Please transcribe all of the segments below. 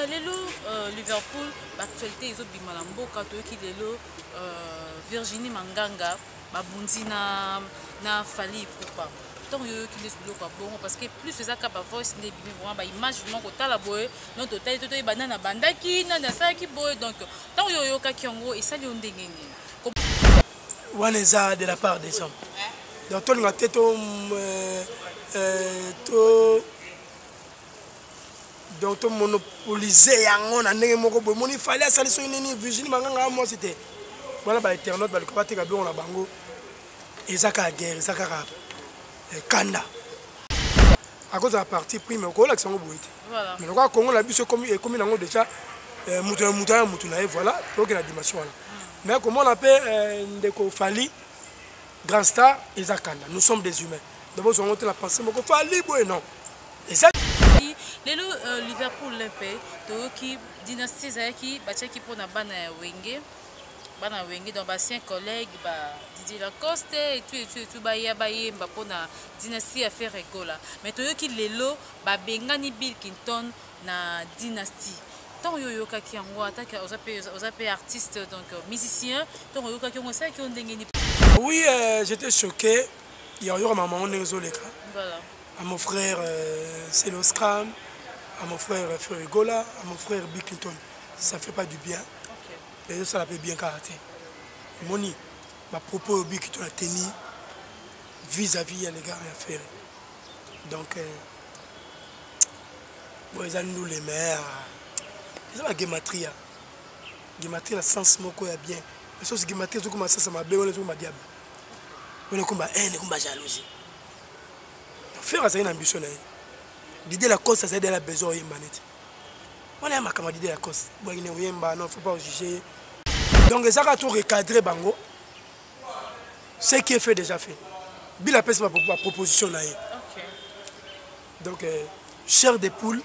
lelo Liverpool l'actualité ils ont bimalambo quand qui lelo Virginie Manganga babundi na Fally Ipupa tant yo qui les bloquent bon parce que plus ça cap voice ne bimi vraiment ba image vraiment ko tala boy non total toto banana bandaki na ça qui boy donc tant yo ka kiongo et ça yo ndengeni Waneza de la part des hommes donc tout le tête donc to monopoliser yango na ndenge moko boy moni Fally asali so nini Virginie Manganga moi c'était voilà ba internaute ba ko bateka bien on la bango ezaka guerre ezaka kanda à cause de la partie prime ko la sango boité voilà mais le Congo la biso comme nango déjà mutu na voilà donc la dimension là mais comment on appelle ndeko Fally grand star ezakanda nous sommes des humains d'abord on monte la pensée moko Fally boy non et ça lelo Liverpool lempe to ki dynastie zaki bacha ki pona bana wenge donc ancien collègue Didier Lacoste et tout baye mbapona dynastie à faire rigola mais to ki lelo ba bengani Bill Clinton na dynastie tant yo ka ki yango ataka ozape artiste donc musicien tant yo ka ki yango ça ki ondengeni. Oui, j'étais choqué. Il y a eu maman on est voilà à mon frère Célo Scram, à mon frère Ferrigola, à mon frère Bill Clinton. Ça fait pas du bien. Et ça l'a fait bien karaté. Moni, ma propos Bill Clinton a tenu vis-à-vis les gars à faire. Donc, ils ont nous les mères. Ils ont la gématria. Gématria, le sens moko est bien. Mais ça, c'est gématria, tout comme ça m'a bien, on est tout ma diable. On est comme haine, on est comme jalousie. Faire ça une ambition. L'idée la cause, ça c'est de la besoin de manette. On a ma camarade de la cause. Bon, il n'y a non, faut pas juger. Donc ça a tout recadré bango. Ce qui est fait déjà fait. Bill a fait ma proposition là. Donc chair de poule,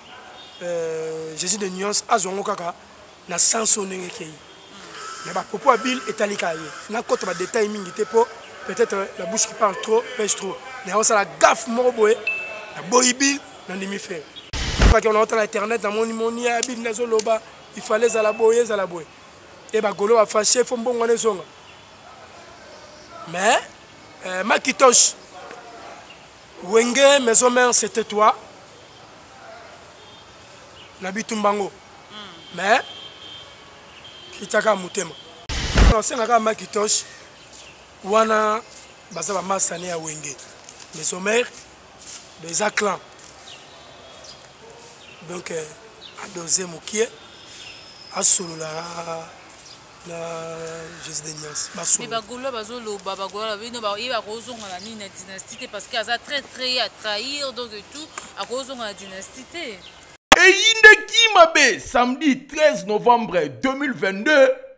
Jésus de nuance, azongo kaka na sanso nenge kei. Mais ma propos à Bill est allé cahier. Na côté ma détail mingi pour peut-être la bouche qui parle trop, pêche trop. Mais on ça la gaffe moro boy, la boy Bill na demi fait. Parce qu'on a entendu internet dans mon Bill na zoloba, il fallait za la boy. Et bah golo a fâché, faut bon on zonga. Mais Makitosh Wenge maison mère c'était toi. Nabitumbango. Mais kitaka mutema. On sait nga Makitosh wana bazaba masane ya Wenge. Maison mère des clans. Donc à doser Mukie à Solola na Jésus de Nias. Mais bagolo bazolo bagolo bino ba iba kozonga na ni dynastie parce que ça très à trahir donc tout à kozonga la dynastie. Et Indeki Mabe samedi 13 novembre 2022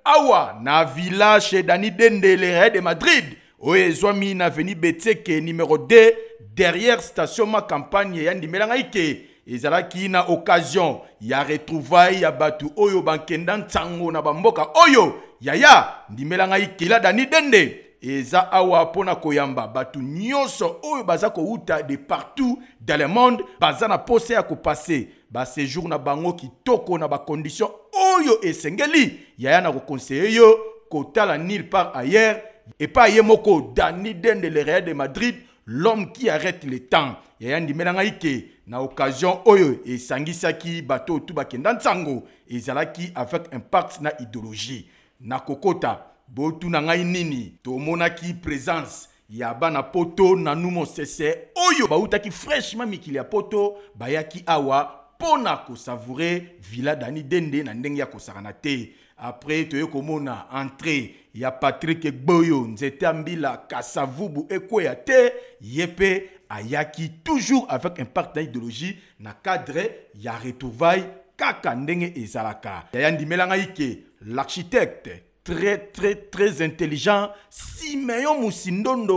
awa na villa chez Dani Dende le de Madrid oezwami na avenue Beteke numéro 2 derrière station ma campagne yandi melangaike. Ezalaki na occasion ya retrouvaille ya batu oyo bankenda ntango na bamboka oyo yaya ndimelanga ikila Dani Dende eza awa pona koyamba batu nyonso oyo baza kouta de partout dans le monde baza na pose ya kopase ba séjour na bango kitoko na ba condition oyo esengeli yaya na ko conseiller yo kotala nulle part ailleurs et pas yemoko Dani Dende le Real de Madrid l'homme qui arrête le temps yaya ndimelanga ike na occasion oyo et sangisaki bato tout bakenda ntango ezalaki avec impact na idéologie na kokota botu na ngai nini to monaki présence ya bana poto na numo sese oyo bautaki fraîchement mikili ya poto bayaki awa pona ko savourer villa Dani Dende na ndenge ya kosakana te. Après toyo komona entrée ya Patrick Boyo nzete ambila kasavubu ekweya te yepe ayaki toujours avec impact d'idéologie na cadre ya retrouvaille kaka ndenge ezalaka yaya ndimelanga ike l'architecte très intelligent Simeon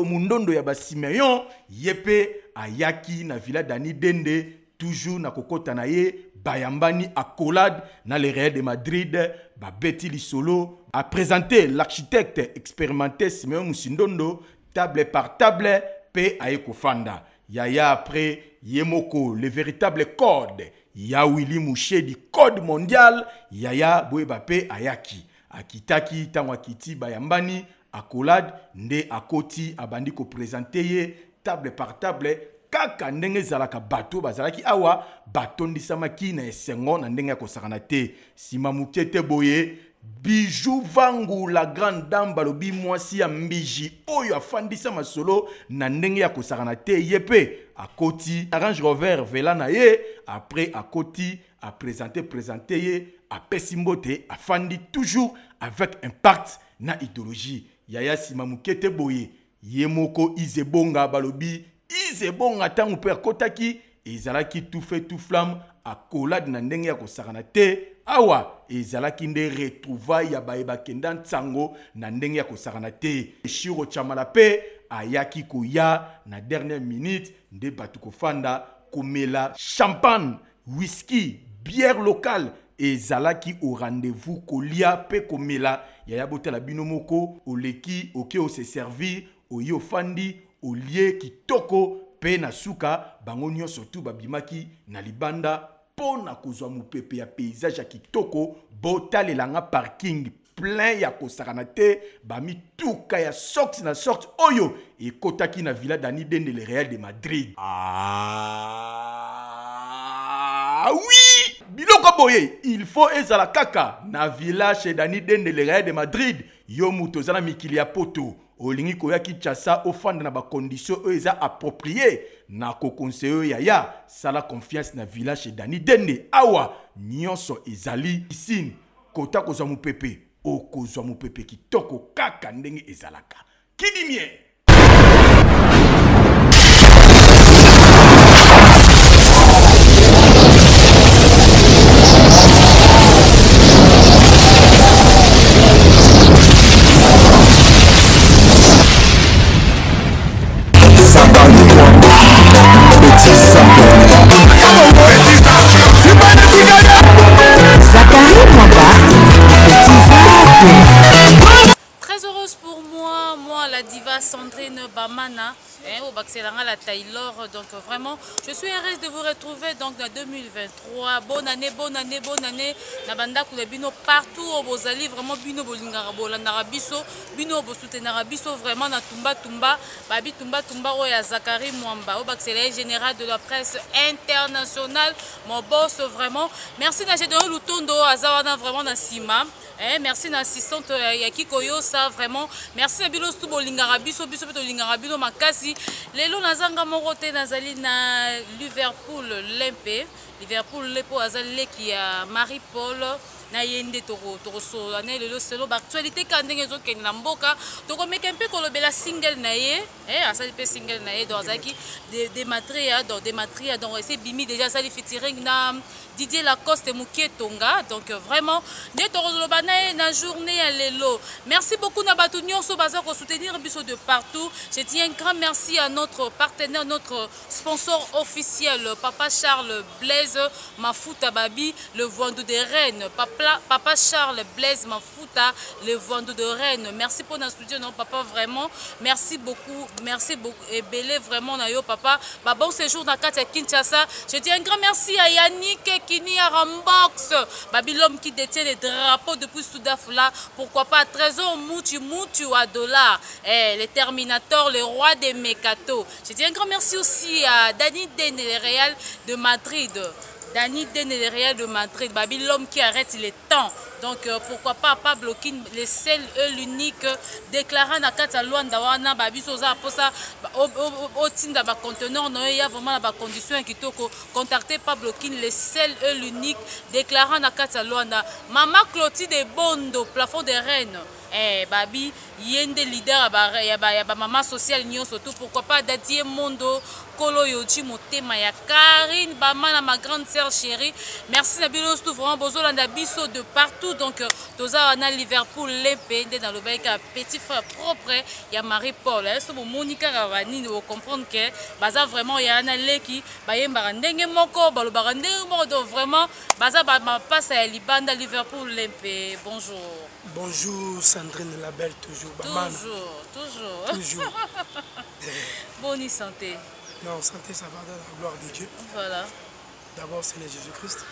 Mundondo ya ba Simeon yepe ayaki na villa Dani Dende toujours na kokota na ye bayambani accolade na le Real de Madrid ba beti lisolo a présenté l'architecte expérimenté Simeon Mundondo table par table pe aye kofanda yaya après yemoko le véritable code ya Willy Mouché du code mondial Yaya Boebape ayaki akitaki tango akiti bayambani akolade nde akoti abandi ko présenter ye table par table kaka ndenge zalaka bato bazalaki awa batondissamaki na esengo na ndenge ya kosakana te sima mukete boye Bijou Vangu la grande dame balobi mwasi ya mbiji oyo afandisa masolo na ndenge ya kosakana te yepe akoti Range Rover vela na ye après akoti a présenter ye a pesimbote afandi toujours avec impact na idéologie Yaya sima mukete boye yemoko izebonga balobi izebonga tangu pe akotaki ezalaki tout fait tout flamme akolade na ndenge ya kosakana te awa ezalaki nde retrouvaille ya bayeba kenda ntango na ndenge ya kosakana te Shiro Chamala pe ayaki koya na dernière minute nde batu kofanda komela champagne whisky bière locale ezalaki au rendez-vous kolia pe komela Yaya botela bino moko oleki oke o se servir oyo fandi olie kitoko pe na suka bango nyonso tu babimaki na libanda pona kozwa mupepe ya paysage ya kitoko botalelanga parking plein ya kosakana te bamituka ya sorte na sorte oyo ekotaki na Villa Dani Dende le Real de Madrid. Ah oui, biloko boye il faut ezala kaka na Villa chez Dani Dende le Real de Madrid yo muto zana mikili ya poto olingi koya Kinshasa ofanda na ba condition eux eza approprié na ko conseiller Yaya sala confiance na Villa chez Dani Dende awa nyonso ezali piscine kota kozwa mupepe okozwa mupepe kitoko kaka ndenge ezalaka kidimie. Très heureuse pour moi la diva Sandrine Bamana, au Baxelanga la Taylor. Donc vraiment, je suis heureuse de vous retrouver donc dans 2023. Bonne année. Nabanda Koulebino partout au Bozali, vraiment Bino Bolingarabola Narabiso, Bino Bosutenarabiso, vraiment na Tumba, Babi Tumba, Oya Zakari Mwamba, au Baxelanga général de la presse internationale. Mon boss vraiment. Merci Najedon Lutondo, Azawana vraiment na Sima. Merci à l'assistante Yaki Koyo, ça vraiment. Merci à Bilo Stubo Lingarabiso, Biso Lingarabiso Makasi. Lelo Nazanga Morote Nazali na Liverpool Lempe. Liverpool Lepo Azali qui a Marie-Paul. Na yende toko so ane lelo selo ba actualité kandenge zo ken na mboka toko mekempe ko lobela single na ye asali pe single na ye dans zaki des matria donc c'est bimi déjà sali featuring na Didier Lacoste Muketonga donc vraiment ne toko loba na journée à lelo. Merci beaucoup na batu nyonso baza ko soutenir biso de partout. Je dis un grand merci à notre partenaire, notre sponsor officiel Papa Charles Blaise Mafuta Babi, le Voindou des Rennes. Papa Charles Blaise Mafuta, le Voindou de Rennes. Merci pour notre studio, non papa, vraiment. Merci beaucoup et belé vraiment na yo papa. Bon séjour dans Katia Kinshasa. Je dis un grand merci à Yannick Kini à Rambox, l'homme qui détient les drapeaux depuis Soudafula. Pourquoi pas Trésor Moutu à $. Les Terminators, le roi des Mécatos. Je dis un grand merci aussi à Dani Den, le Real de Madrid. Dani Den et le Real de Madrid, l'homme qui arrête les temps. Donc pourquoi pas bloquer les seuls l'unique déclarant na kata Luanda wana babiso za posa au tinda ba conteneur no ya vraiment la condition qui toko contacter pas bloquer les seuls l'unique déclarant na kata Luanda Mama Clotilde Bondo plafond des Rennes. Babi yende leader ya ba mama social nyon surtout pourquoi pas Dadie Mondo Kolo Yoji Motema ya Karine Bamana ma grande sœur chérie. Merci Nabilo tout vraiment bozolanda biso de partout donc toza na Liverpool l'épée dans le bec petit frère propre ya Marie-Paul so Monica Ravani vous comprendre que baza vraiment ya na leki bayemba ndenge moko balobaka ndenge moko donc vraiment baza ba passe à Libanda Liverpool l'épée. Bonjour Sandrine la belle toujours Bamana. Toujours. Bonne santé. Non, santé ça va dans la gloire de Dieu. Voilà. D'abord, c'est le Jésus-Christ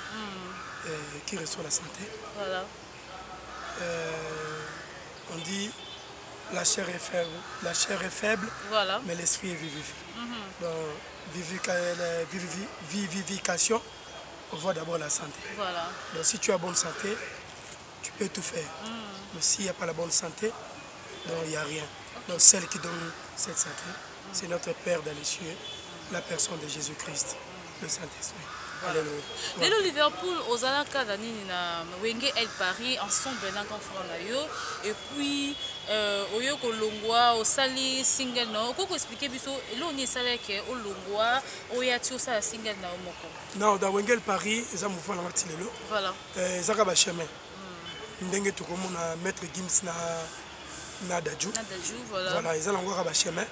qui restaure la santé. Voilà. On dit la chair est faible, Voilà. mais l'esprit est vivifié. Donc, vivification, on voit d'abord la santé. Voilà. Donc, si tu as bonne santé, tu peux tout faire. Mais s'il n'y a pas la bonne santé, donc il n'y a rien. Donc, celle qui donne cette santé, c'est notre Père dans les cieux, la personne de Jésus-Christ, le Saint-Esprit. Alléluia. Lelo Liverpool ozalaka na nini na wenge El Paris ensemble na confrère na yo et puis oyo kolongwa osali single na oko expliquer biso elo ni sala ke olongwa oya ti osala single na moko. Non, dans wenge El Paris eza mouvement na ngati lelo. Voilà. Ezaka ba chemin. Ndenge tokomona maître Gims na Daju. Na Daju, voilà. Voilà, eza ngaka ba chemin.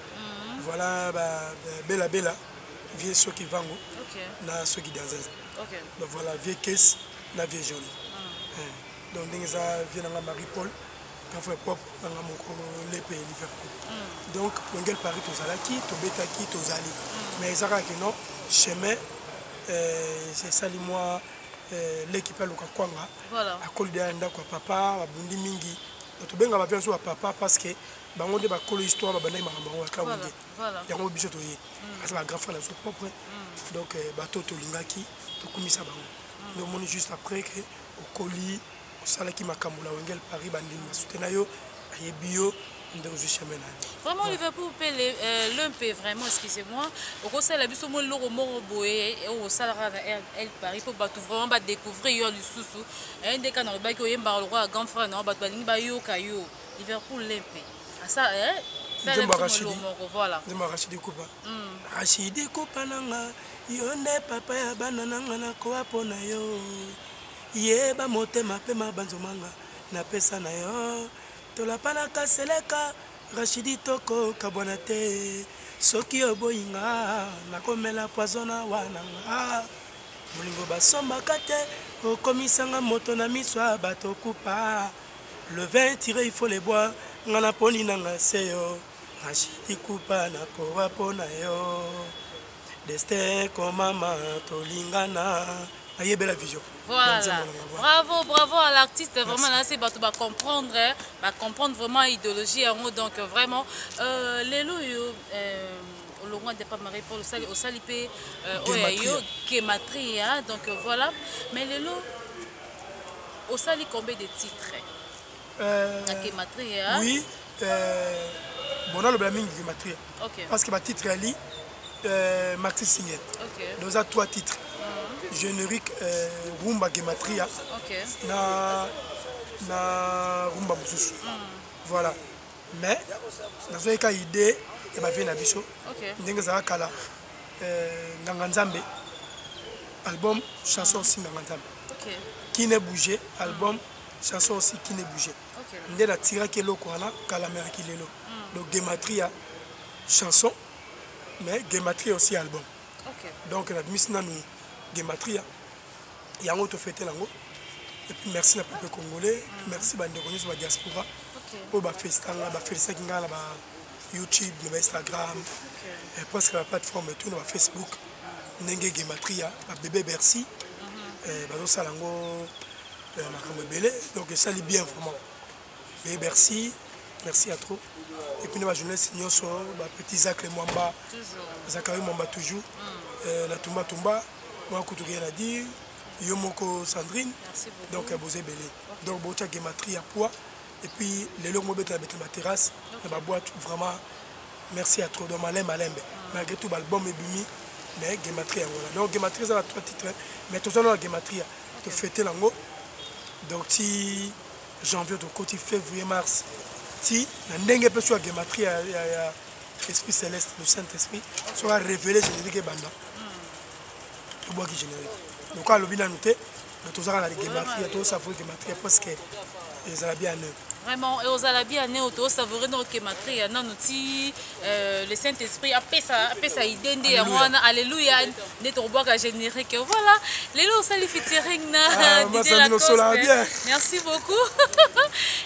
Voilà ba bela vieux ceux qui vont na ceux qui dansent. OK. Donc voilà, vieux caisse na vieux jaune. Donc ndenge vient na Marie Paul quand fait pop na moko les pays Liverpool. Donc wengel Paris tozalaki tobetaki tozali. Mais ezaka que non chemin c'est ça moi l'équipe à Luka Kwanga. Voilà. A col de ndako papa babundi mingi. Tobenga ba verso papa parce que bango de ba kolo histoire ba banai makambo ka wenge. Voilà. Yango biso to ye. Parce que ba grand frère na so propre. Donc bato to lingaki to kumisa bango. Donc moni juste après que au colis au salaki makambo la wengel Paris bandi masutena yo ayebio ndeko zo chemin na. Vraiment Liverpool l'un vraiment excusez-moi. Au conseil la biso mo loro moko boye au salara na El Paris pour batu vraiment ba découvrir yo lisusu. Un des canaux ba ki oyemba le roi grand frère na batu balingi ba yo kayo. Liverpool l'impe. Ça ça le moko voilà. Nzema Rachidi Koupa. Rachidi Koupa nanga yonde papa ya bana nanga na ko apona yo. Yeba motema pe mabanzomanga na pesa na yo. Tolapana kaseleka Rachidi toko kabwana te soki oboyinga nakomela poisona wananga bolingo basomba kate okomisanga moto na miswa bato kupa le vin tiré il faut les boire ngana poni nanga seyo Rachidi Koupa na kowa pona yo destin komama tolingana ayebe la vision. Voilà. Bravo à l'artiste. Vraiment là c'est bato ba comprendre vraiment idéologie en donc vraiment les loyo au loin de pas Marie Paul au salipé oyo Gematria donc voilà mais les lo au sali combien de titres à Gematria. Oui bon le blaming Gematria. OK. Parce que ma titre ali Maxi Singer. OK. Nous a 3 titres. Générique Rumba Gematria. OK. Na Rumba Mususu. Voilà. Mais dans une idée et ma vie na biso. OK. Ndenge za kala Nganga Nzambe album chanson aussi Nganga Nzambe. OK. Qui ne bougeait album chanson aussi qui ne bougeait. OK. Ndé la tira ke loko wana kala merki lelo. Donc Gematria chanson mais Gematria aussi album. OK. Donc la mise na nous Gematria yango to fêter lango et puis merci na peuple congolais merci bande congolais ba diaspora OK o ba festanga ba féliciter kinga na ba YouTube na Instagram et presque la plateforme et tout na Facebook ndenge Gematria ba bébé Bercy ba zo salango makambo belé donc ça lit bien vraiment bébé Bercy merci à trop et puis na journée nyonso ba petit Zach le Mwamba toujours Zakari Mwamba toujours la Tumba moi Koutougé a dit Yomoko Sandrine. Merci beaucoup. Donc Bozé Belé. Donc Bocha Gematria poids et puis les longs mots de ma terrasse ma boîte vraiment merci à trop dans Malembe malgré tout l'album est bimi mais Gematria voilà. Donc Gematria ça a 3 titres mais tout ça dans Gematria de fêter l'ango donc si janvier de côté février mars si ndenge peut soit Gematria esprit céleste le Saint-Esprit soit révélé générique banda bois qui générique donc à l'objet noté nous avons la Gematria tout ça faut Gematria parce que ils ont bien vraiment et aux alabis à néoto savourer nos Gematria non outil le Saint-Esprit après ça idée alléluia net au bois générique voilà les lots ça les featuring na merci beaucoup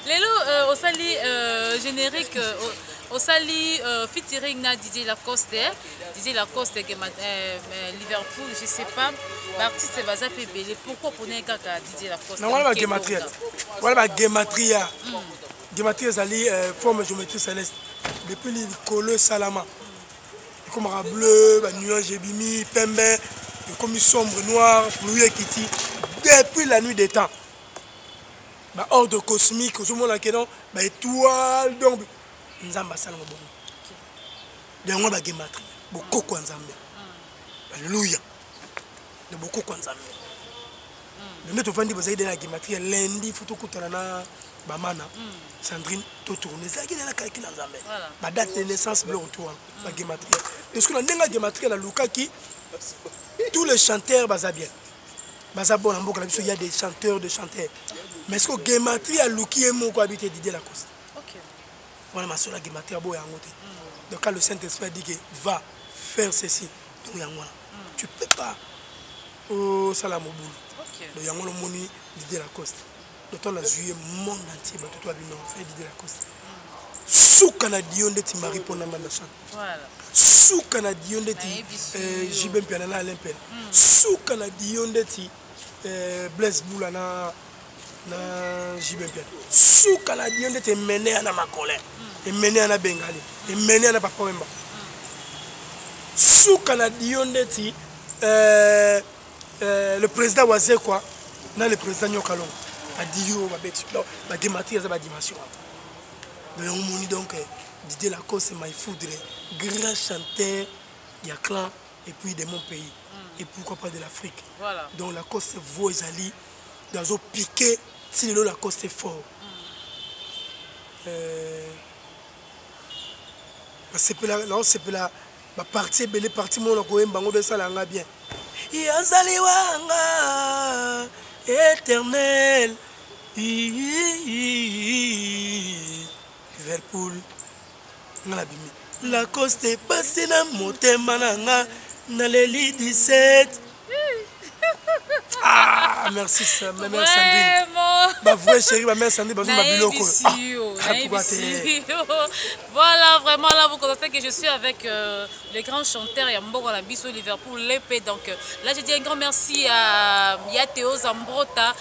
les lots au sali générique au sali featuring na Didier Lacoste Liverpool, je sais pas l'artiste va s'appeler belé pourquoi pour ne kaka Didier Lacoste non voilà gematria voilà gematria gematria zali forme géométrie céleste depuis le colo salama comme bleu nuage bimi pembe comme sombre noir pluie kiti depuis la nuit des temps ordre cosmique ozomona ke non étoile donc nzamba salama bon yango ba gematria bokoko nzambe alléluia de bokoko nzambe nde tofandi bozali de la gematria lundi faut tokutana na bamana Sandrine tourner ça qui est la calcul na nzambe ba date de naissance bleu retour ba gematria parce que la ndenga gematria la lukaki tous les chanteurs baza bien baza bon mboka na biso il y a des chanteurs mais est-ce que gematria luki est moko habité Didier Lacoste OK voilà ma sola gematria bo yango te donc quand le Saint-Esprit dit que va faire ceci donc yango tu peux pas au salamo boulot OK donc yango le moni Didier Lacoste donc on a joué monde entier ba toi bino fait Didier Lacoste sous canadien de ti mari pour na chant voilà sous canadien de ti jibem piana na lempel sous canadien de ti Blaise Boula na jibem piana sous canadien de ti mené na makolé et mené na bengali et mené na papa wemba sous canadien de ti le président Wazé quoi na le président Nyokalong a dit yo ba explore ba gematria za ba dimension donc on moni donc Didier Lacoste my foudre grand chanteur il y a clan et puis de mon pays et pourquoi pas de l'Afrique voilà donc Lacoste voix ali dans au piqué si le Lacoste est fort c'est pas là ba partie belé partie mon ko embango de ça là bien yazali wanga éternel Liverpool ngalabimi Lacoste passé na motema nanga na leli 17 ah merci ça ma mère Sandrine ma vraie chérie ma mère Sandrine bazou mabiloko voilà vraiment là vous constatez que je suis avec les grands chanteurs ya mboko na biso Liverpool l'épée donc là je dis un grand merci à Théo Zambrota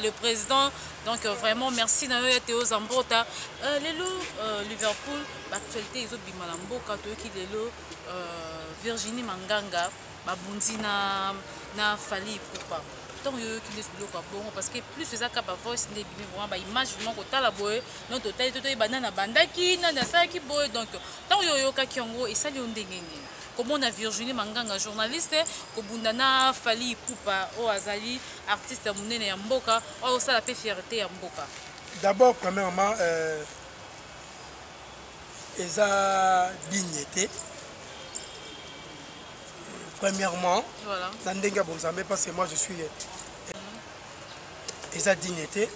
le président donc vraiment merci na Théo Zambrota lelo Liverpool l'actualité ils ont bima na mboka to ki lelo Virginie Manganga babundi na Fali Ipupa donc yo ki les biloko bon parce que plus ça ka ba voice ne bimi vraiment ba image vraiment ko tala boye non total to banana bandaki na ça ki boye donc tant yo ka kiongo et ça li ondengeni comme on a Virginie Manganga journaliste ko bunda na Fali Ipupa o azali artiste munene ya mboka o ça la pe fierté ya mboka d'abord premièrement eza dignité. Premièrement, voilà. Parce que moi je suis et sa dignité.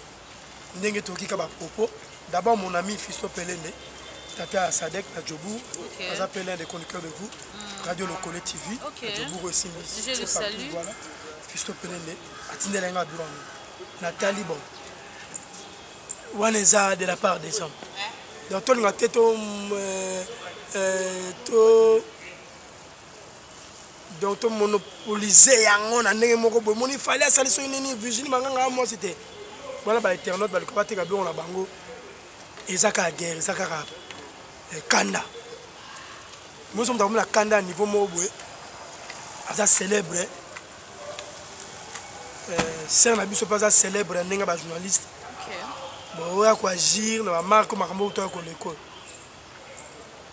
D'abord mon ami Fisto Pelende, Tata Sadek, Nadjobou, Aza Pelende, des conducteurs de vous, Radio Locole TV, Nadjobou aussi. Je le salue. Voilà. Fisto Pelende, Atindelenga Buran, Nathalie Bon. Waneza de la part des hommes. Donc on a donc to monopoliser yango na ndenge moko boy moni fallait ça les nini Virginie Manganga moi c'était voilà ba internaute ba ko bateka bi on na bango ezaka guerre ezaka kanda moi sommes dans la kanda niveau moko boy aza célèbre c'est na biso pas célèbre ndenge ba journaliste bon ya ko agir na ba marque makambo to ko l'école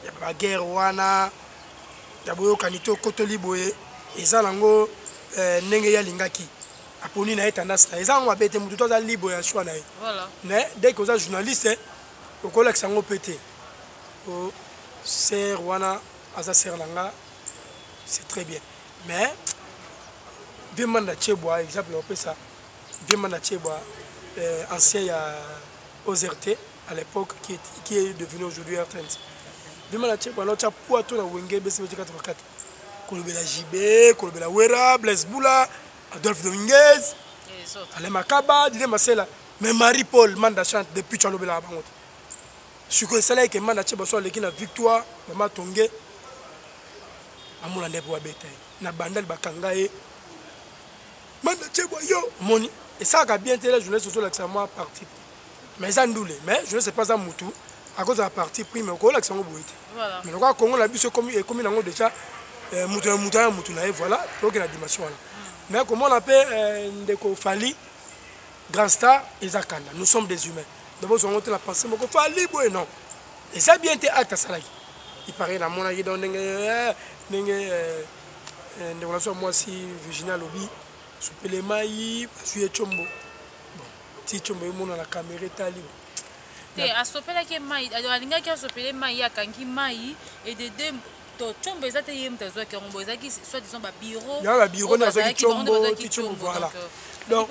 ya ba guerre wana D'abord, quand il est côté liboé, ils ont lango n'engé ya lingaki. Aponi na tendance na. Ils ont ma bête mutu toza liboé ya choix na. Voilà. Mais dès que vous êtes journaliste, au collègue sango pété. Oh, c'est wana aza ser langa, c'est très bien. Mais Demanda Cheboa, exemple on peut ça. Demanda Cheboa, ancien ya OZRT à l'époque qui est devenu aujourd'hui R30. Demanda Cheboa l'autre pour tout la Wenge BC84. Kolobela JB, Kolobela Wera, Blaise Boula, Adolphe Dominguez, Alain Makaba, Didier Masela, mais Marie-Paul Manda chante depuis Tchalobela Bangot. siko esala eke manda tie baso aleki na victoire mama tonge amona nde po abeta ye na bandali bakanga ye manda tie bwa yo moni esalaka bien te la journée tozolakisa mwa parti mais eza ndule mais je ne sais pas za mutu à cause de la partie prime okolakisa yango boye te mais lokola kongo na biso ekomi nango déjà mutu na mutu na ye voilà toyoki na dimension wana mais komona mpe ndeko fali grand star eza kanda nous sommes des humains d'abord ozongo te na pensé moko fali boye non eza bien te acte asalaki ipare namonaki donc ndenge ndeko na so mwasi virginie alobi sopele mai bazwi ye tshombo ti tshombo emona na kamera etali te asopelaki mai alingaki asopele mai akangi mai edede to tshombo eza te ye moto azwaki yango boye ezalaki soit disant babiro ya babiro nde azwaki tshombo ti tshombo voilà donc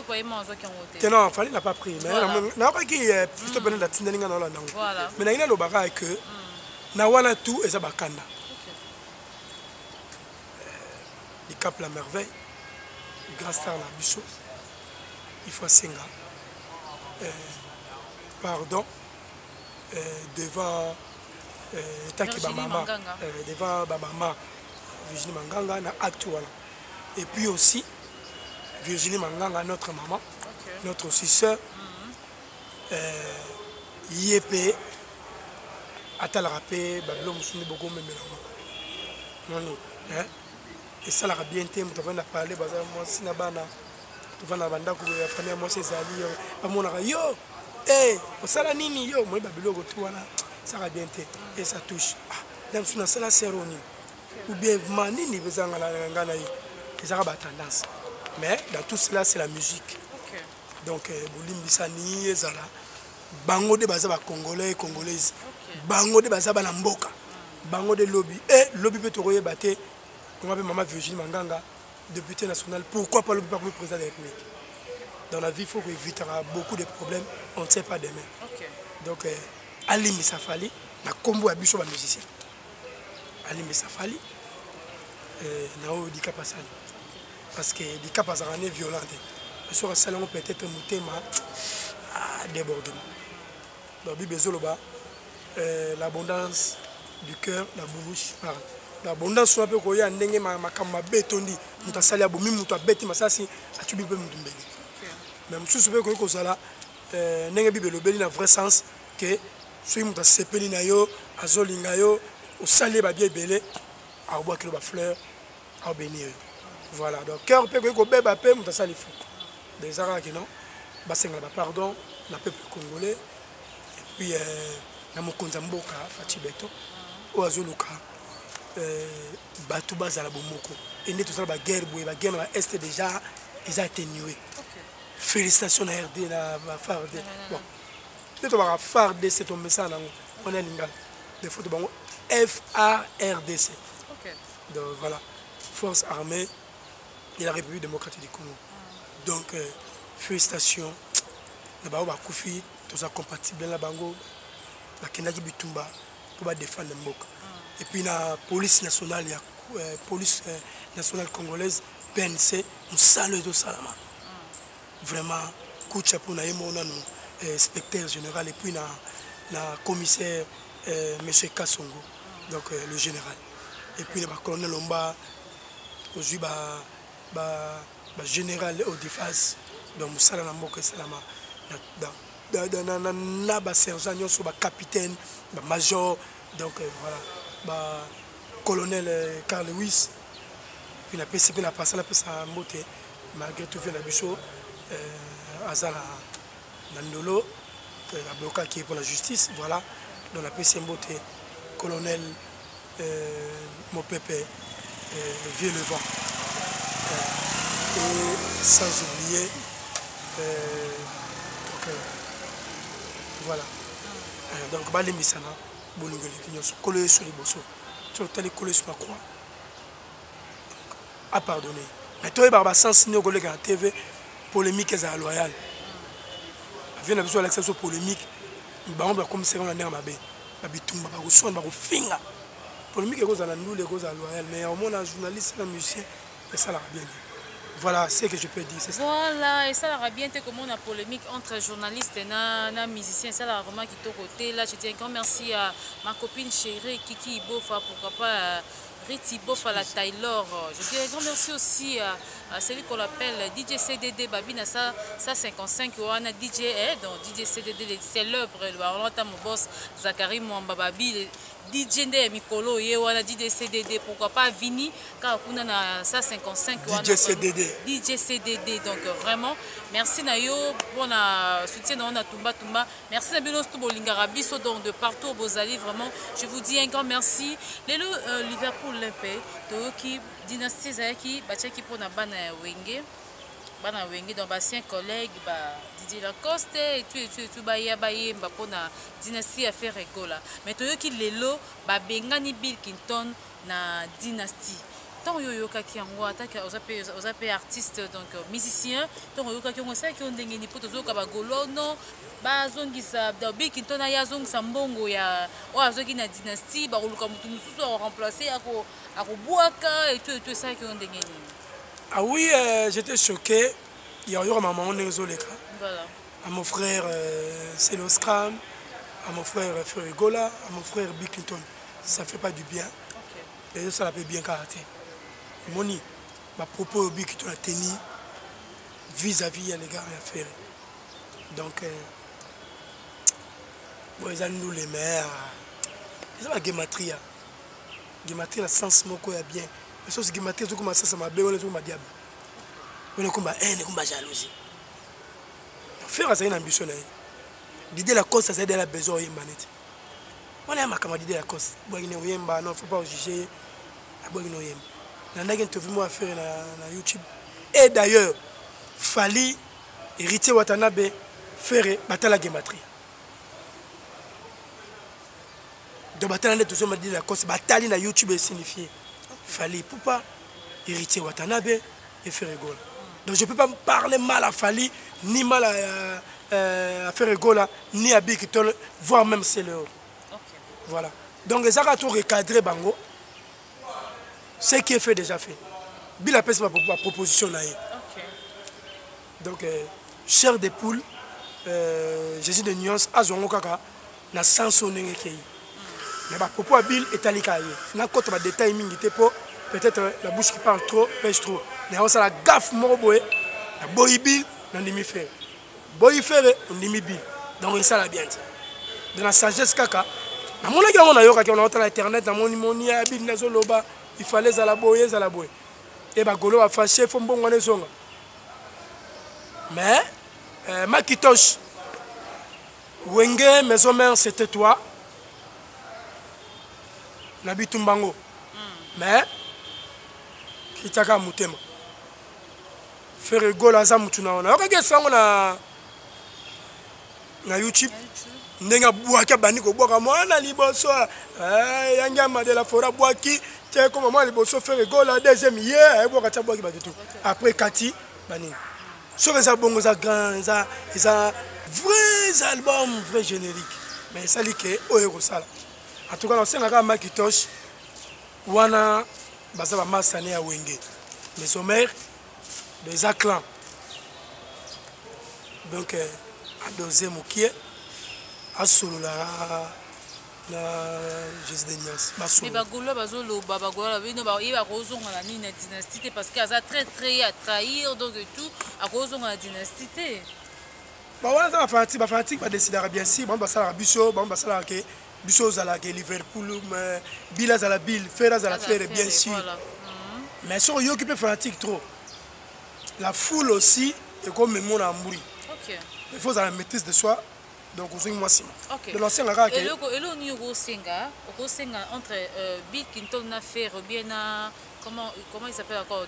non fali n'a pas pris mais nakokaki plutôt pene natindani nga na olanda yango mais nangi nalobaka ke na wana tout eza bakanda Cap la merveille grand star na biso il faut senga pardon devant taki ba mama devant ba mama Virginie Manganga na acte voilà et puis aussi Virginie Manganga notre maman notre aussi sœur yep atala rapé bablo musuni boko memela non hein et ça la bien te mutu avanda parler baza mwasi na bana tovanda bandako ya famille mwasi ezali bamonaka yo osala nini yo moi babiloko tu wana ça la bien te et ça touche dame suna sala seroni ou bien manini bezanga na ngana yi ezaka ba tendance mais dans tout cela c'est la musique donc bolimbisani ezala bango de baza ba congolais congolaises bango de baza bana mboka bango de lobby lobby peut tokoye baté. Comment appelle maman Virginie Manganga, députée nationale, pourquoi pas le président de la République? Dans la vie, il faut qu'on évite beaucoup de problèmes, on ne sait pas demain. Donc, Ali Missafali, na combo à biso ba musicien. Ali Missafali, nao dika pasali. Parce que dika pasali est violent. Sur un salon peut-être mutema débordement. Donc, Bibezoloba, l'abondance du cœur, la bouche parle. L'abondance soit peu koya ndenge makamba betondi muta sali abomi muta beti masasi atubi pe mutu mbeli même sous peu ko sala ndenge bibelo beli na vrai sens que soki muta sepeli na yo azolinga yo osali ba bien belé a boa kilo ba fleur a bénir voilà donc cœur pe ko beba pe muta sali fou des arabes qui non ba senga ba pardon na peuple congolais et puis na mokonza mboka Fatibeto o azoluka bato bazala bomoko et nous tous la guerre la guerre dans l'est déjà ils a atténué félicitations à RD la FARD bon nous on va FARD c'est ton message on est lingal des photos bon FARDC donc voilà force armée de la République démocratique du Congo donc félicitations na ba kufi tous ça compatible la bango la kendaki bitumba pour défendre mboka. Et puis la police nationale, police nationale congolaise, PNC, nous saluons de Salama. Vraiment, coup de chapeau, nous avons inspecteur général et puis la commissaire M. Kassongo, donc le général. Et puis le colonel Lomba, aujourd'hui, le général Odifas, donc nous saluons Salama. Dans sergent, nous capitaine, major, donc voilà. Colonel Carl Lewis puis la PCP n'a passé la PCA moté malgré tout vient la bicho Azala Nandolo la bloca qui est pour la justice voilà dans la PCP moté colonel Mopepe vieux le vent et sans oublier donc voilà donc Bali Misana collé sur les bossos, sur les collés sur la croix. À pardonner. Mais toi, il y a un sens de collègue à la TV, polémique est loyale. Il y a besoin d'accès polémique. Il y a comme c'est on a l'air mabé. Il y a un son, il y a un finger. Polémique est à la nous, les gosses à loyale. Mais au moins, un journaliste, un musicien, et ça l'a bien dit. Voilà, c'est ce que je peux dire, c'est ça. Voilà, et ça aura bien été comme on a polémique entre journalistes et musiciens. Ça aura vraiment quitté au côté. Là, je dis un grand merci à ma copine chérie Kiki Ibofa, pourquoi pas Riti Ibofa, la Taylor. Je dis un grand merci aussi à celui qu'on appelle DJ CDD Babina, ça 55, on a DJ, donc DJ CDD, c'est l'œuvre, on a mon boss Zachary Mwamba Babi. DJ Nde Mikolo ye wana DJ CDD, pourquoi pas Vini car on a ça 55 DJ CDD. DJ CDD, donc vraiment merci Nayo pour la soutien on a Tumba merci Nabilos Tubolinga Biso donc de partout Bozali, vraiment je vous dis un grand merci. Les Liverpool Limpé qui dynastie Zaki Bachaki pour na bana Wenge donc ancien collègue Didier Lacoste et tout baye mbapona dynastie à faire rigola mais to yoki lelo bengani Bill Clinton na dynastie tant yoyoka ki yango ataka ozape artiste donc musicien tant yoyoka ki ngosa ki ondengeni poto zoka bagolono bazongisa Bill Clinton aya zongisa mbongo ya o azoki na dynastie bakoluka mutu mususu a remplacer ako boaka et tout ça ki ondengeni. Ah oui, j'étais choqué. Il y a eu un maman, on est aux Oleka. Voilà. À mon frère Célo Scram, à mon frère Ferrigola, à mon frère Bill Clinton. Ça fait pas du bien. Okay. Et ça l'a fait bien karaté. Moni, ma propos au Bill Clinton a tenu vis-à-vis les gars à faire. Donc, bon, ils ont nous les mères. Ils ont la gématria. Gématria, le sens moko est bien. Mais ça, c'est gématria, tout comme ça, ça m'a béni, tout m'a diable. On est comme haine, comme jalousie. Faire ça, une ambition. L'idée de la cause, ça c'est de la besoin de manette. On est à ma camarade de la cause. Non, il ne faut pas juger. Il y a un moi à faire sur YouTube. Et d'ailleurs, Fali, héritier Watanabe, faire battre gématria. Donc, battre tout ça, m'a dit la cause, battre sur YouTube est signifié. Fali, pourquoi héritier Watanabe et faire rigolo. Donc je ne peux pas parler mal à Fali, ni mal à Ferregola, ni à Bill Clinton, voire même c'est le. Voilà. Donc ça a tout recadré Bango. Ce qui est fait déjà fait. Bill a fait ma proposition là. Donc, chair de poule, Jésus de nuance, Azongo Kaka, na sanso nengekei. Mais ma propos à Bill est allé cahier. Na côté ma détail mingité pour peut-être la bouche qui parle trop, pêche trop. Mais on s'en a gaffe moroboé, la boy Bill, on demi fait. Boy fait, on demi Bill. Donc ça la bien. De la sagesse Kaka. Na mon gars on a yoka on a entendu internet, na mon Bill na zoloba, il fallait za la boy. Et ba golo a fâché, faut bon on est zonga. Mais Makitosh Wenge maison mère c'était toi. Nabitumbango. Mais kitaka mutema. Faire gola za mutuna ona. Okage sango na YouTube. Ndenga buaka bani ko boka mwana liboso. Yanga madela fora boaki, te comme moi liboso faire gola deuxième hier, e boka ta boaki ba tout. Après Kati bani. So les albums za grand za vrais albums, vrais génériques. Mais ça li ke oyeko sala. En tout cas, on sait que Makitosh, wana bazaba masane ya Wenge. Les homères des clans. Donc, à doser Moukier, à Solola, na Jésus de Nias. Mais Bagolo, Bazolo, Babagola, il va causer la dynastie parce qu'il a très à trahir, donc tout, à cause de la dynastie. Bah, on a fanatique, va décider bien si, bon, bah, ça la bicho, bon, bah, ça la que. Bisous à la Liverpool, Bilas à la Bill, Ferraz à la Fer, bien sûr. Mais sur yo qui peut fanatique trop. La foule aussi est comme le monde en bruit. Il faut la maîtrise de soi. Donc on moi si. De l'ancien la et le niveau senga entre Bill Clinton na Fer bien na comment il s'appelle encore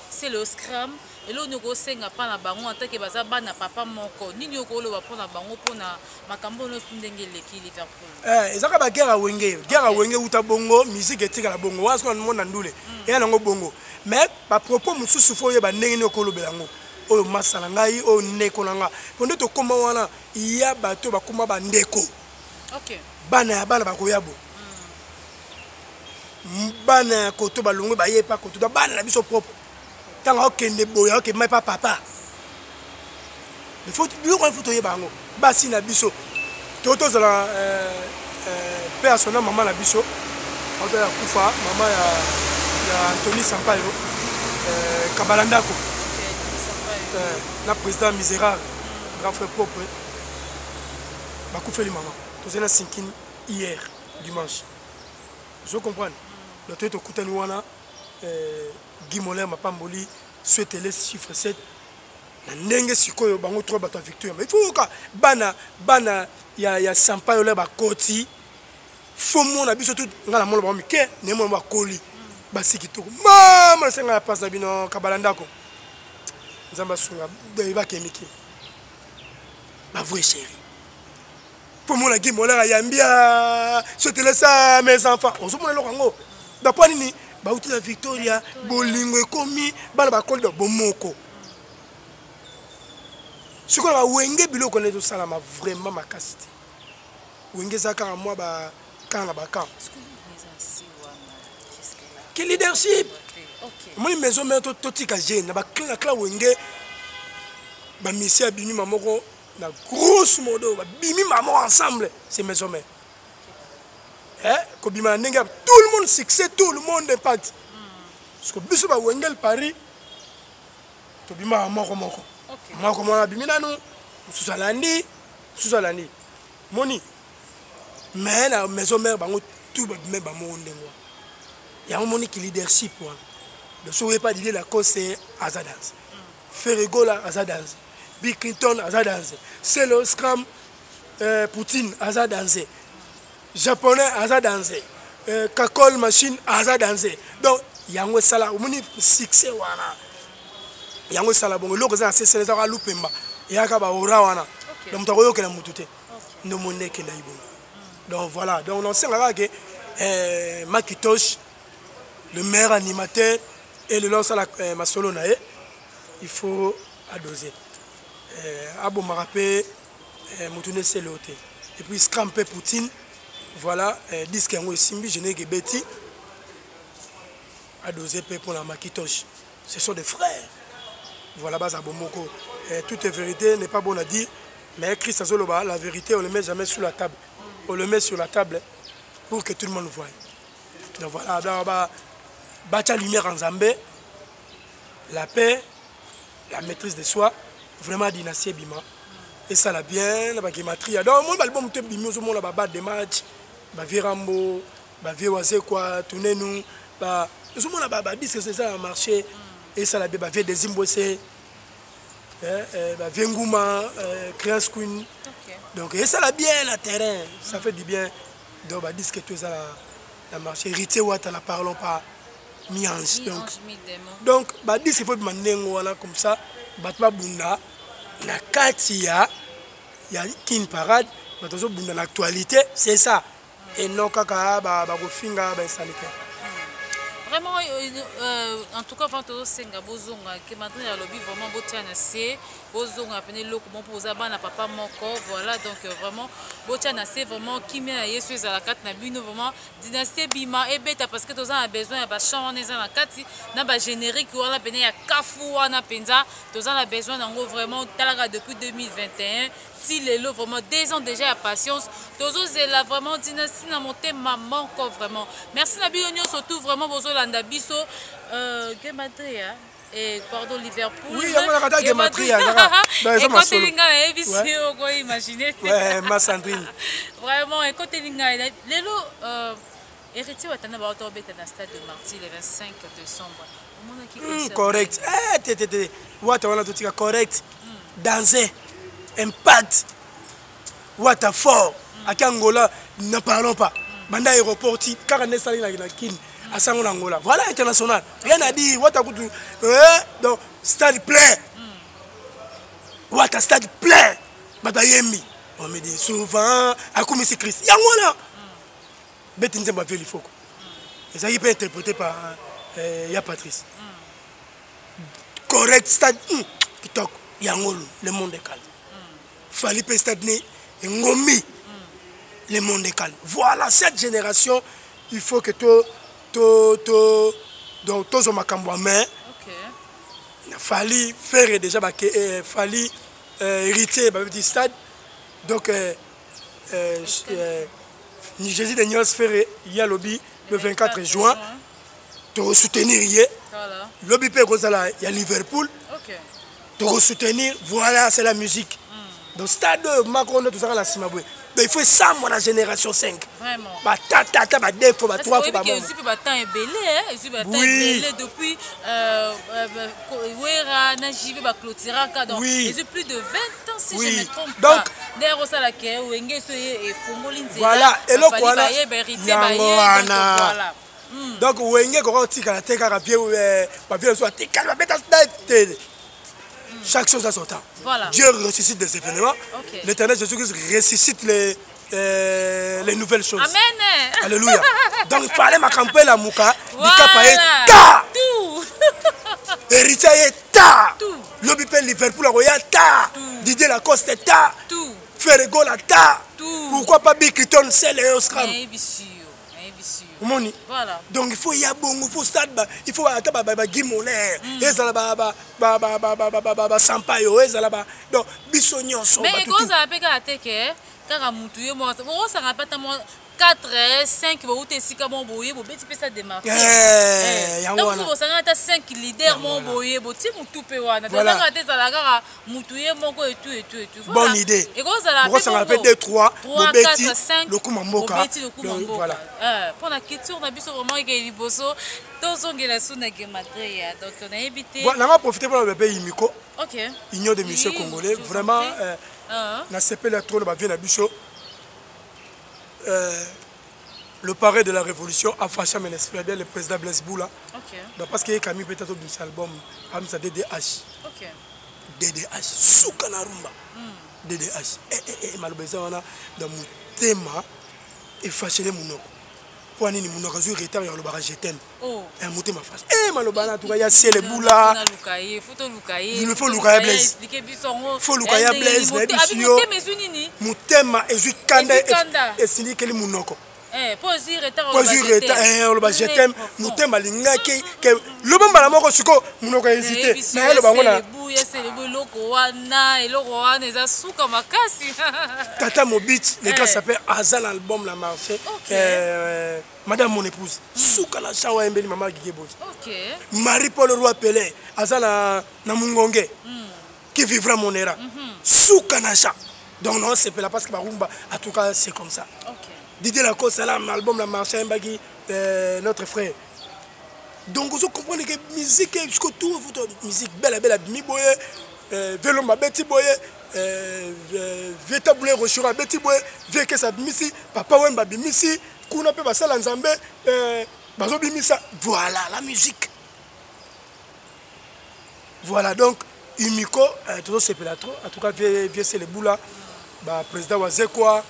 c'est le scrum et le niveau senga pas na bango en tant que baza bana papa moko nini yoko lo va prendre bango pona makambo no sundenge leki Liverpool ezaka ba guerre à Wenge uta bongo musique etika la bongo wasko na monde ndule et nango bongo mais ba propos mususu fo yeba ndenge ni okolo belango oyo masala ngai o ndeko nanga pondo to koma wana iya bato bakoma ba ndeko bana bakoyabo bana koto balongwe ba yepa koto bana na biso propre tant okende boya ok mai papa il faut biloko il faut toyeba yango basi na biso tozala pe à son nom maman na biso oto ya kufa maman ya Anthony Sampaio Kabalandako na président misérable grand frère propre bakufeli maman tozana sinkini hier dimanche je comprends donc tu okutani wana Guy Moller mapamboli souhaite les chiffre 7 na ndenge sikoyo bango trois bato victoire mais il faut ka bana ya Sampaio le bakoti faut mona biso tout ngala molo ba mike ne mona ba koli basiki to mama senga passe na bino Kabalandako nzamba sunga ba kemiki ba vrai chéri pour mona Guy Moller ya mbia souhaite les ça mes enfants on se mona lo kango da point nini ba uti la Victoria bolingo ekomi bana ba koli do bomoko ce qu'on a wenge biloko ne to salama vraiment makasiti wenge zaka moi ba quand la bacan quel leadership moi maison mais to tika jeune na ba clan wenge ba mission bimi mamoko na grosse modo ba bimi mamo ensemble c'est maison mais ko bima ndenge tout le monde succès tout le monde impact parce que biso ba wenge le Paris to bima moko moi comment on a bimi nanu sous-alandi moni mais la maison mère bango tout même ba mo ndengo ya moni qui leadership wa de sauver pas d'idée la cause c'est Azadance Ferrego la Azadance Bill Clinton Azadance c'est le scrum Poutine Azadance japonais Azadance Kakol machine Azadance donc yango sala moni succès wana yango sala bongo loko za c'est les ara lupemba yaka ba ora wana donc mutako yokela mutute ndo moneke na ibo donc voilà donc on sait là que Makitosh le meilleur animateur et le lance à la masolo nae il faut adoser abo marapé mutune c'est l'autre et puis scramper Poutine voilà disque yango simbi je n'ai que Betty adoser pour la Makitosh ce sont des frères. Voilà, bas à Bomoko. Toute vérité n'est pas bon à dire, mais Christ Azoloba, la vérité, on ne le met jamais sur la table. On le met sur la table pour que tout le monde voie. Donc voilà, la lumière en Zambé, la paix, la maîtrise de soi, vraiment dynastie Bima. Et ça l'a bien, la gématrie. Donc, moi, l'album te bimi, au monde, la des matchs, la vie Rambo, la vie Oazé, quoi, tournez nous, bah, tout le monde a dit que c'est ça, a marché. Et ça la bien des Zimbabwe, Vengouma, Créance Queen. Donc et ça la bien la terrain, ça fait du bien. Donc bah disent que tout ça la marché. Héritier Ouattara la parlons pas mi-ange. Donc bah disent qu'il faut demander voilà comme ça. Batma Bunda, la Katia, il y a une parade, bah toujours Bunda l'actualité, c'est ça. Et non kaka bah finga bah sanitaire. Vraiment, en tout cas, quand on sait que maintenant il y a lobby vraiment beau tiens assez, beau zonga appelé l'eau comment poser à papa mon corps, voilà donc vraiment beau tiens assez vraiment qui met à Yesu à la carte n'a bino vraiment dynastie Bima et bêta parce que tous a besoin de champ on est dans la carte n'a pas générique ou on a peine à Kafou on a penza tous a besoin d'en gros vraiment talaga depuis 2021. Si les lots vraiment 2 ans déjà à patience, tous c'est là vraiment dynastie n'a monté maman encore vraiment. Merci Nabionio surtout vraiment besoin Biso, Gematria, et pardon, Liverpool. Oui, on a Gematria. Et quand tu l'as imaginé. Ouais, ma Sandrine. Vraiment, et quand tu l'as les lots, héritier, tu as un stade de Marty le 25 décembre. Correct. Eh, correct. Danser. Impact. What a fort. À Kangola, ne parlons pas. Banda aéroport, car on est salé la kin. À Sangola. Voilà international. Rien à dire. What a good. Donc, stade plein. What a stade plein. Batayemi. On me dit souvent. À comme c'est Christ. Yangola. Betinze m'a fait l'ifoko. Et ça, il peut être interprété par Ya Patrice. Correct stade. Kitok. Yangolo. Le monde est calme. Fallait pas stade né. Ngomi. Le monde est calme. Voilà cette génération. Il faut que donc tous ont ma main. il a fallu faire déjà fallu hériter du stade. Donc, Jésus de Nios faire il y a lobby le 24 juin. De soutenir hier. Lobby peut il y a Liverpool. De soutenir, voilà, c'est la musique. Donc, stade Macron, tout ça, la Simaboué. Il faut ça, moi, la génération 5. Vraiment. Bah, tata, bah, deux fois, bah, trois fois, bah, bon. Aussi, bah, temps est belé, hein. Aussi, bah, temps est belé depuis, Ouera, Najivé, bah, Clotiraka. Donc, il y a plus de 20 ans, si je ne me trompe pas. Donc, d'ailleurs, ça, la Ké, Ouenge, et Fongoline, voilà, et là, voilà. Voilà. Donc, Ouenge, quand on a été à pied, chaque chose a son temps. Voilà. Dieu ressuscite des événements. L'Éternel Jésus-Christ ressuscite les nouvelles choses. Amen. Alléluia. Donc il fallait ma campagne la mouka. Voilà. Ta. Tout. Héritier ta. Tout. Lobby Liverpool Royal ta. Didier Lacoste ta. Tout. Ferrego la ta. Tout. Pourquoi pas Bikiton c'est les Oscar. Voilà. Donc il faut y a bon, il faut stade, il faut attendre Guimonet, Sampaio, donc Bissognon sont. Mais quand ça appelle à teke, car à Moutouye, moi, ça rappelle tellement 4, 5, vous êtes si comme boye, vous petit peu ça démarquer. Donc vous savez à 5 leaders mon boye, vous ti Moutou pewana. Ça va rater ça la gare Moutouye mon go et tout. Bonne idée. Et quand ça rappelle 2, 3, 4, 5, le Kumamboka. Voilà. Pour la question, on a vu vraiment qu'il y a Liboso, tous on la sous Nagematria. Donc on a évité. Voilà, on va profiter pour le pays Imiko. OK. Union des musiciens congolais, vraiment na CP la trône va bien à Bichot. Le parrain de la révolution a fâché bien le président Blaise Boula. Donc parce qu'il y a Camille peut-être un album comme ça DDH. DDH Soukana Rumba. DDH. Malheureusement on a dans mon thème et fâché les mounoko. Pour nini mounoko sur retard le barrage jetem. Un mouté ma face. Malheureusement tout cas il y a c'est les Boula. Il me faut Lukaye Blaise. Faut Lukaye Blaise mais bisio. Mutema et juste kanda et sini keli mounoko. Pour dire retard le barrage jetem mutema lingaki que le bon bala moko suko mounoko hésité mais le bangona c'est le loko wana et loko wana eza suka makasi. Tata Mobit le gars s'appelle Azal album la marché. Madame mon épouse suka la chawa mbeli mama Gigebo. Marie-Paul Roi Pelé Azal na Mungonge qui vivra mon era. Suka na cha. Donc non c'est pas parce que Barumba en tout cas c'est comme ça. Didier Lacoste Salam album la marché mbagi notre frère. Donc vous comprenez que musique jusqu'au tout musique belle mi boye velomba beti boye veta boule rochura beti boye veke sa bimisi papa wemba bimisi kuna pe basala nzambe bazo bimisa voilà la musique. Voilà donc Umiko toujours c'est trop en tout cas vieux c'est les boula ba président Wazekwa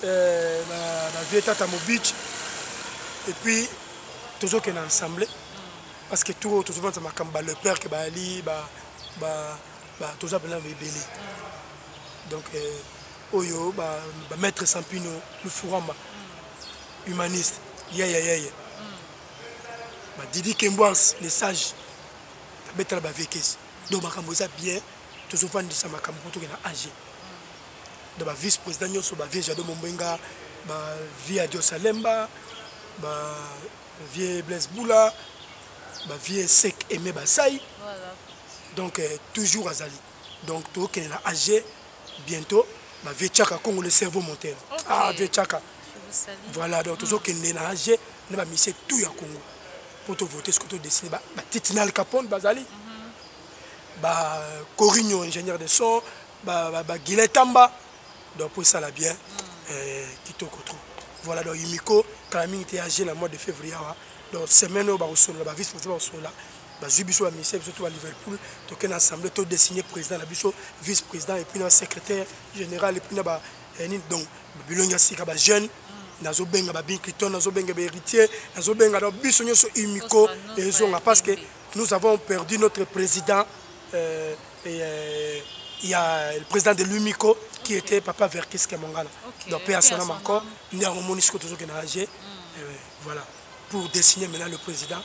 na Vieta Tamobich et puis toujours qu'on est ensemble parce que tout souvent ça m'a le père que bali tout ça pendant bébé donc oyo maître Sampino le fouramba humaniste Didi Kembouans les sages betala ba vekes donc makambo ça bien tout souvent dit ça makambo tout na âgé donc vice président nyoso ba vie Jado Mombenga ba vie Adio Salemba ba vieux Blaise Boula, vieux Sek Aimé Bassaï. Voilà. Donc toujours Azali. Donc tout qui est âgé bientôt, vieux Tchaka Congo le cerveau monteur. Vieux Tchaka. Voilà donc toujours qui est âgé, ne va misser tout ya Congo. Pour te voter ce que tu décides, Titinal Capone Bazali. Corigno ingénieur de son, Guilet Tamba. Donc pour ça là bien Kitoko trop. Voilà donc Imiko Kalaming était âgé le mois de février. Donc semaine où la vice-président là, Jubiso a mis surtout à Liverpool, donc une assemblée tout désigné président la bicho, vice-président et puis un secrétaire général et puis donc bilonia sika ba jeune nazo benga ba Binkriton nazo benga ba héritier nazo benga donc biso nyoso Imiko et zonga parce que nous avons perdu notre président il y a le président de l'Umiko qui était Papa Verkis Kemongala. Donc, personne encore, nous avons toujours âgé. Voilà. Pour dessiner maintenant le président,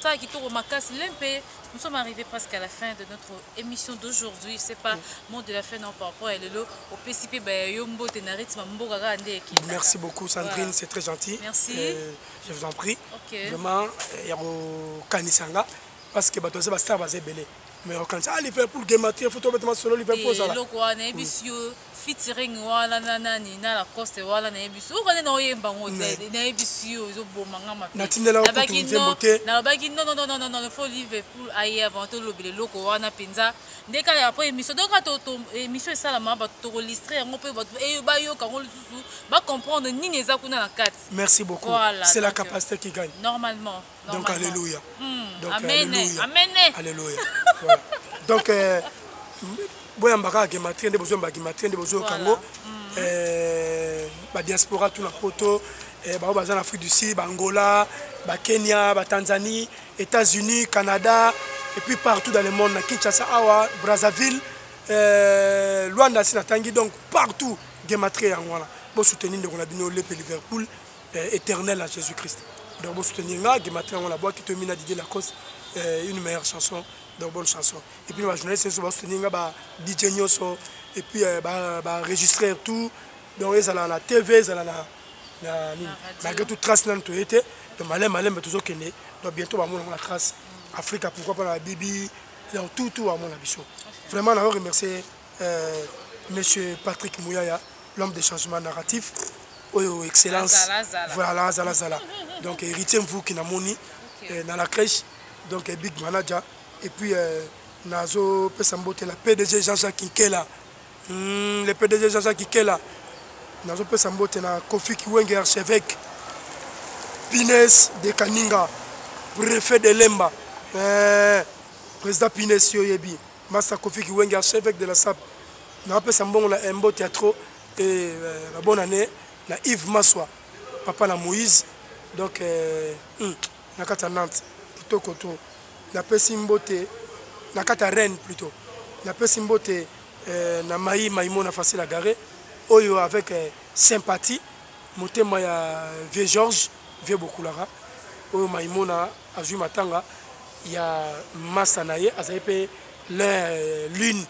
ça qui tourne ma casse l'MP. Nous sommes arrivés presque à la fin de notre émission d'aujourd'hui. Je sais pas, mot de la fin non par rapport à l'élo au PCP Yombo Tenarit Mambo Gagande. Merci beaucoup Sandrine, c'est très gentil. Merci. Je vous en prie. Ok. Vraiment, il y a un Kanisanga parce que bateau c'est star basé belé. Mais quand ça Liverpool game match photo bêtement solo Liverpool ça là. Et loko na ebisio featuring wala nani na la coste wala na ebisio ko na oyemba ngode na ebisio zo bomanga mape. Na tinela ko tunze na bagi non il faut Liverpool aille avant tout le loko wana penza ndeka ya après émission donc to émission ça la ba to illustrer ngo pe e ba yo ka ngo lususu ba comprendre nini eza kuna na kati. Merci beaucoup. Voilà, c'est la capacité qui gagne. Normalement. Donc alléluia. Donc amen. Amen. Alléluia. Voilà. Donc boyambaka gematrie nde besoin ba gematrie nde besoin kango ba diaspora tout na poto ba baza en Afrique du Sud, ba Angola, ba Kenya, ba Tanzanie, États-Unis, Canada et puis partout dans le monde na Kinshasa, Awa, Brazzaville, Luanda Sinatangi, donc partout gematrie ngwana. Bo soutenir de Ronaldinho le Liverpool éternel à Jésus-Christ. Donc bon soutenir nga gematrie ngwana boîte qui termine à Didier Lacoste une meilleure chanson. Donc bonne chanson. Et puis les journalistes sont soutenir ba DJ Nyoso et puis ba enregistrer tout. Donc ils allaient à la TV, ils allaient na tout trace nan to été. Donc malin mais toujours kene. Donc bientôt on va la trace Afrique pourquoi pas la Bibi donc tout à mon abisso. Vraiment on remercier monsieur Patrick Mouyaya, l'homme des changements narratifs. Oh excellence. Voilà Zala. Donc héritier vous qui n'a moni dans la crèche. Donc big manager. Et puis Nazo Pesambote, la PDG Jean-Jacques Kinkela. Le PDG Jean-Jacques Kinkela. Nazo Pesambote, na Kofi Kiwenge archevêque. Pines de Kaninga, préfet de Lemba. Président Pines Yoyebi. Master Kofi Kiwenge archevêque de la SAP. Nazo Pesambon la Mbo Théâtre et la bonne année. La Yves Massoua. Papa la Moïse. Donc, Nakata Nantes. Plutôt Koto. La Pessimbote, la Kata Rennes plutôt. La Pessimbote, na Maïmona facile à garer. Oyo avec sympathie. Motema ya Vieux Georges, Vieux Bokulara. Oyo Maïmona, Aju Matanga. Il y a Massanaye, Azaïpe, l'une.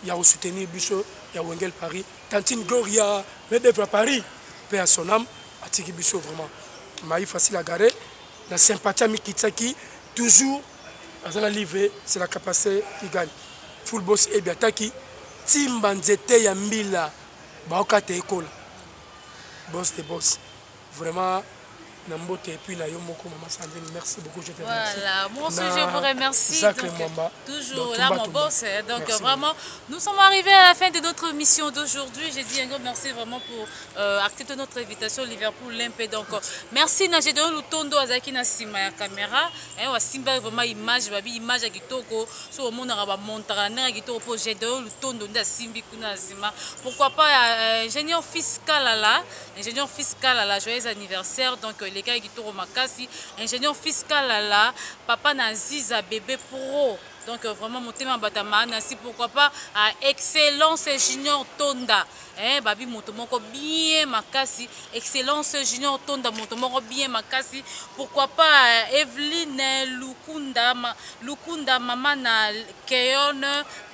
Il y a au soutenir Bicho, il y a Wengel Paris. Tantine Gloria, Medevra Paris. Paix à son âme, Atiki Bicho vraiment. Maï facile à garer. La sympathie à Mikitsaki. Toujours, dans la livre, c'est la capacité qui gagne. Full boss et biataki. Timbanzete Yambila. Baokate Ekola. Boss de boss. Vraiment, Nambote et puis la Yomoko Maman Sandrine. Merci beaucoup, je te remercie. Voilà, moi aussi je vous remercie. Donc, toujours là, mon boss. Donc merci vraiment, nous sommes arrivés à la fin de notre mission d'aujourd'hui. J'ai dit un grand merci vraiment pour accepter notre invitation Liverpool Limpé. Donc merci Najedon Lutondo Azaki na sima ya caméra. Wa simba vraiment image, babi image ya kitoko. So au monde araba montara na kitoko pour Jedon Lutondo nda simbi kuna sima. Pourquoi pas ingénieur fiscal là, joyeux anniversaire. Donc les gars qui tournent makasi, ingénieur fiscal là, papa Naziza bébé pro. Donc vraiment mon thème batama nasi pourquoi pas à excellence junior Tonda. Babi motomoko bien makasi, excellence junior Tonda motomoko bien makasi. Pourquoi pas Evelyne Lukunda maman na Keyon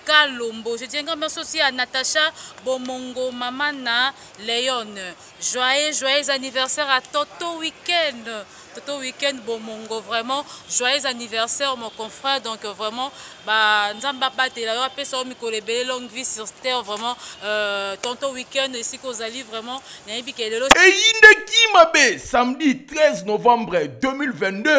Kalombo. Je dis un grand merci aussi à Natacha Bomongo, maman na Léon. Joyeux anniversaire à Toto Weekend. Toto Weekend Bomongo, vraiment joyeux anniversaire mon confrère. Donc vraiment, Nzamba Batela, longue vie sur terre, vraiment Toto Weekend ici qu'aux alliés vraiment. Et Indeki Mabe, samedi 13 novembre 2022,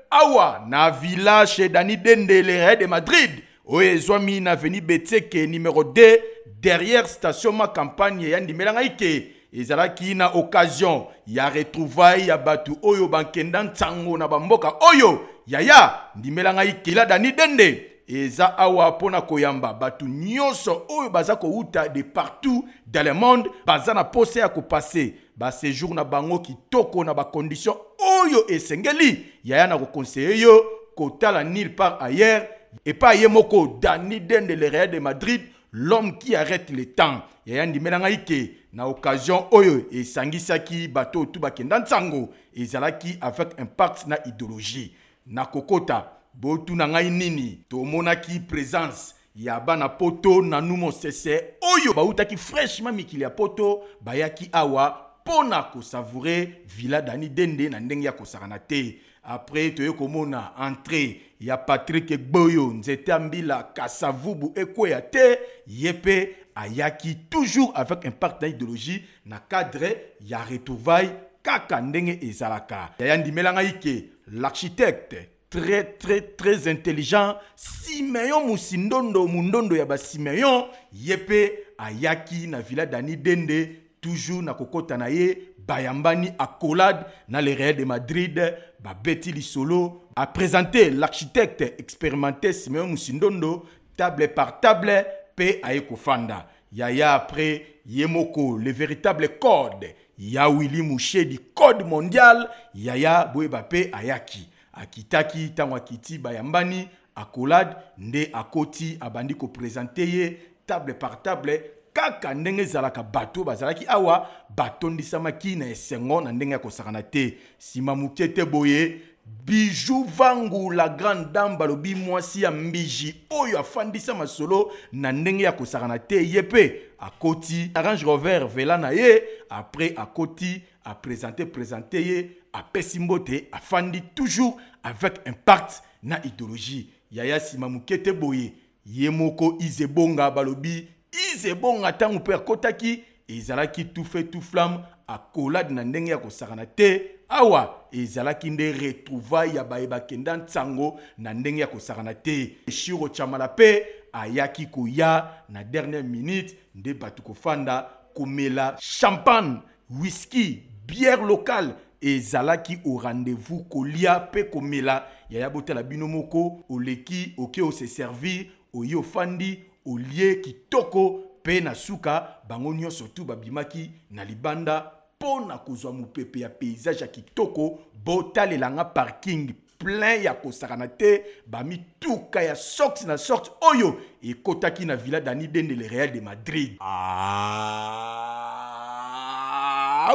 Awa, na villa chez Dani Dende, les de Madrid. Oezwami na veni Beteke numéro 2 derrière station ma campagne yandi melangaike ezalaki na occasion ya retrouvaille ya batu oyo bankenda ntango na bamboka oyo yaya ndimelangaike la Dani Dende eza awa pona koyamba batu nyonso oyo baza ko uta de partout dans le monde baza na pose ya ko passer ba séjour na bango kitoko na ba condition oyo esengeli yaya na ko conseiller yo kotala nulle part ailleurs. Et pas Yemoko, Dani Dende, le Real de Madrid, l'homme qui arrête le temps. Yayandi Melangaike, na occasion Oyo et Sangisaki, bateau tout bakenda Nsango, et Zalaki avec impact na idéologie. na kokota botu na ngai nini tomonaki présence ya bana poto na numo sese oyo bautaki fraîchement mikili ya poto bayaki awa pona ko savourer Villa Dani Dende na ndenge ya kosakana te. Après toye komona entrée ya Patrick Gboyo nzete ambila kasavubu ekweya te yepe ayaki toujours avec un parti d'idéologie na cadre ya retrouvaille kaka ndenge ezalaka. Ya ndimelanga ike l'architecte très intelligent Simeon Musindondo mundondo ya ba Simeon yepe ayaki na Villa Dani Dende toujours na kokota na ye bayambani accolade na le Real de Madrid babeti lisolo a présenté l'architecte expérimenté Simeon Musindondo table par table pe aekofanda yaya après yemoko le véritable code ya Willy Mouché du code mondial yaya boyeba pe ayaki akitaki tango akiti bayambani accolade nde akoti abandi ko présenter ye table par table kaka ndenge zalaka bato bazalaki awa batondisamaki na esengo na ndenge ya kosakana te sima mukete boye Bijou Vangu la grande dame balobi mwasi ya mbiji oyo afandisa masolo na ndenge ya kosakana te yepe akoti Range Rover vela na ye après akoti a présenté ye a pesimbote afandi toujours avec impact na idéologie yaya sima mukete boye yemoko izebonga balobi izebonga tangu pe akotaki ezalaki tout fait tout flamme accolade na ndenge ya kosakana te awa ezalaki nde retrouvaille ya bayeba kenda ntango na ndenge ya kosakana te Shiro Chamala pe ayaki koya na dernière minute nde batu kofanda komela champagne whisky bière locale ezalaki au rendez-vous kolia pe komela yaya botela bino moko oleki oke o se servir oyo fandi olie kitoko pe na suka bango nyonso tu babimaki na libanda pona kozwa mupepe ya paysage ya kitoko botalelanga parking plein ya kosakana te bamituka ya sorte na sorte oyo ekotaki na Villa Dani Dende le Real de Madrid. Ah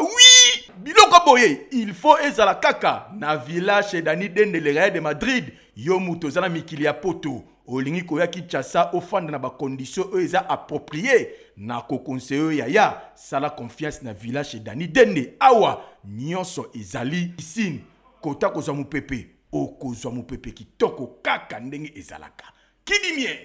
oui, biloko boye il faut ezala kaka na Villa chez Dani Dende le Real de Madrid yo muto zana mikili ya poto olingi koya Kinshasa ofanda na ba condition eza approprié na ko conseiller yaya sala confiance na Villa chez Dani Dende awa nyonso ezali isine kota kozwa mupepe okozwa mupepe kitoko kaka ndenge ezalaka kidimie.